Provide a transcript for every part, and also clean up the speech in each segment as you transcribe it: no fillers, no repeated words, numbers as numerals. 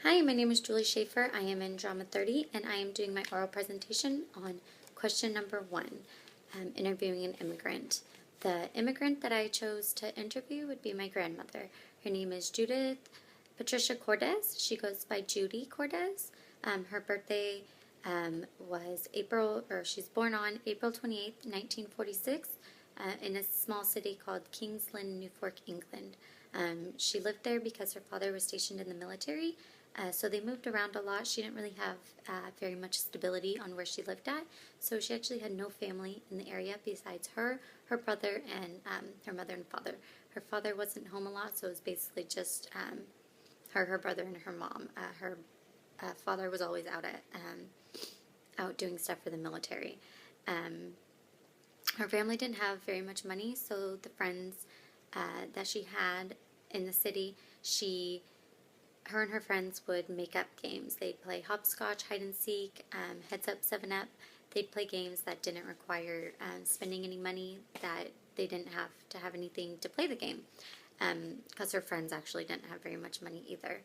Hi, my name is Julie Schaefer. I am in Drama 30 and I am doing my oral presentation on question number 1, interviewing an immigrant. The immigrant that I chose to interview would be my grandmother. Her name is Judith Patricia Cordes. She goes by Judy Cordes. Her birthday she's born on April 28th, 1946, in a small city called Kings Lynn, Norfolk, England. She lived there because her father was stationed in the military, so they moved around a lot. She didn't really have very much stability on where she lived at, so she actually had no family in the area besides her brother, and her mother and father. Her father wasn't home a lot, so it was basically just her brother, and her mom. Her father was always out doing stuff for the military. Her family didn't have very much money, so the friends that she had in the city, her and her friends would make up games. They'd play hopscotch, hide and seek, heads up, 7-up. They'd play games that didn't require spending any money, that they didn't have to have anything to play the game, because her friends actually didn't have very much money either.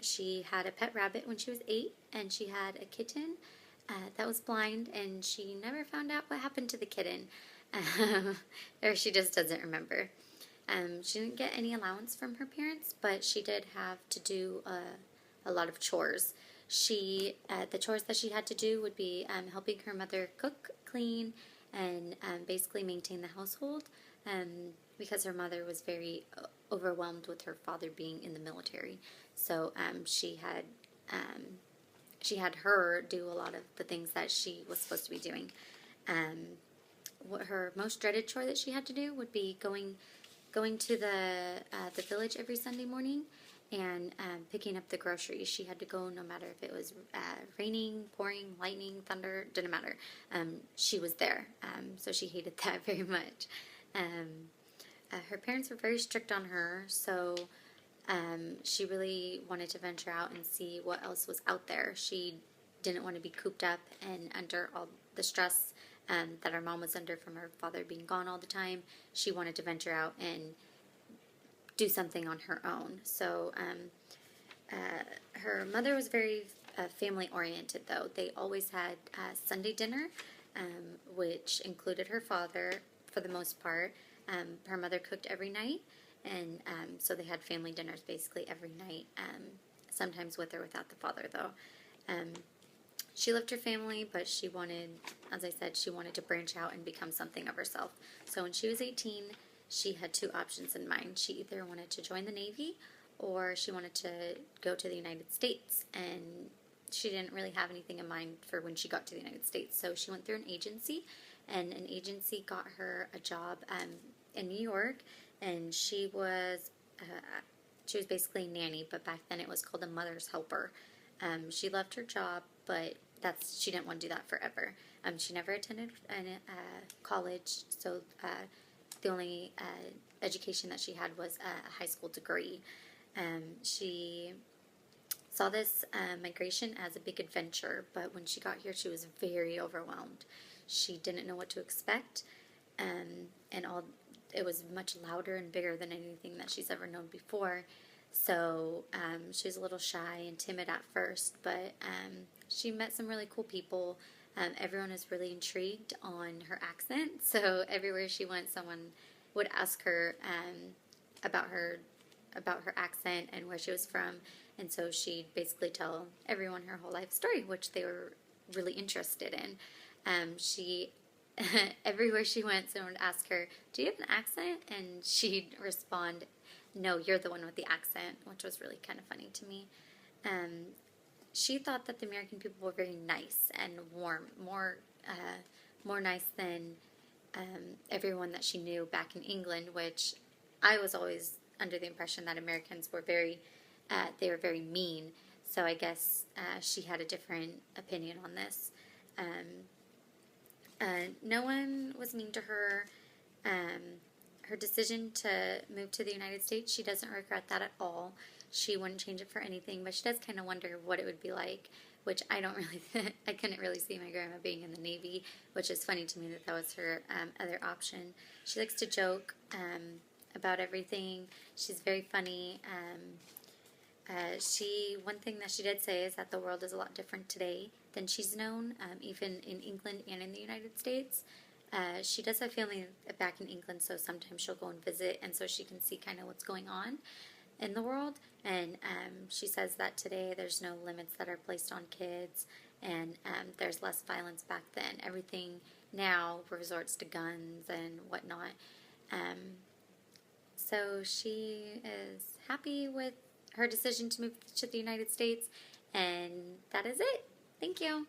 She had a pet rabbit when she was 8, and she had a kitten that was blind, and she never found out what happened to the kitten, or she just doesn't remember. She didn't get any allowance from her parents, but she did have to do a lot of chores. The chores that she had to do would be helping her mother cook, clean, and basically maintain the household, because her mother was very overwhelmed with her father being in the military. So she had her do a lot of the things that she was supposed to be doing. What her most dreaded chore that she had to do would be going to the village every Sunday morning and picking up the groceries. She had to go no matter if it was raining, pouring, lightning, thunder, didn't matter. She was there, so she hated that very much. Her parents were very strict on her, so she really wanted to venture out and see what else was out there. She didn't want to be cooped up and under all the stress that her mom was under from her father being gone all the time. She wanted to venture out and do something on her own. So her mother was very family-oriented, though. They always had Sunday dinner, which included her father for the most part. Her mother cooked every night, and so they had family dinners basically every night, sometimes with or without the father, though. She loved her family, but she wanted, as I said, she wanted to branch out and become something of herself. So when she was 18, she had 2 options in mind. She either wanted to join the Navy or she wanted to go to the United States. And she didn't really have anything in mind for when she got to the United States. So she went through an agency, and an agency got her a job in New York. And she was basically a nanny, but back then it was called a mother's helper. She loved her job, but she didn't want to do that forever. She never attended college, so the only education that she had was a high school degree. She saw this migration as a big adventure, but when she got here, she was very overwhelmed. She didn't know what to expect, and it was much louder and bigger than anything that she's ever known before. So she was a little shy and timid at first, but she met some really cool people. Everyone was really intrigued on her accent, so everywhere she went, someone would ask her about her accent and where she was from, and so she'd basically tell everyone her whole life story, which they were really interested in. Everywhere she went, someone would ask her, "Do you have an accent?" And she'd respond, "No, you're the one with the accent," which was really kind of funny to me. She thought that the American people were very nice and warm, more nice than everyone that she knew back in England, which I was always under the impression that Americans were very mean. So I guess she had a different opinion on this. No one was mean to her. Her decision to move to the United States, she doesn't regret that at all. She wouldn't change it for anything, but she does kind of wonder what it would be like, which I couldn't really see my grandma being in the Navy, which is funny to me that was her other option. She likes to joke about everything. She's very funny. One thing that she did say is that the world is a lot different today than she's known, even in England and in the United States. She does have family back in England, so sometimes she'll go and visit, and so she can see kind of what's going on in the world. And she says that today there's no limits that are placed on kids, and there's less violence back then. Everything now resorts to guns and whatnot. So she is happy with her decision to move to the United States, and that is it. Thank you.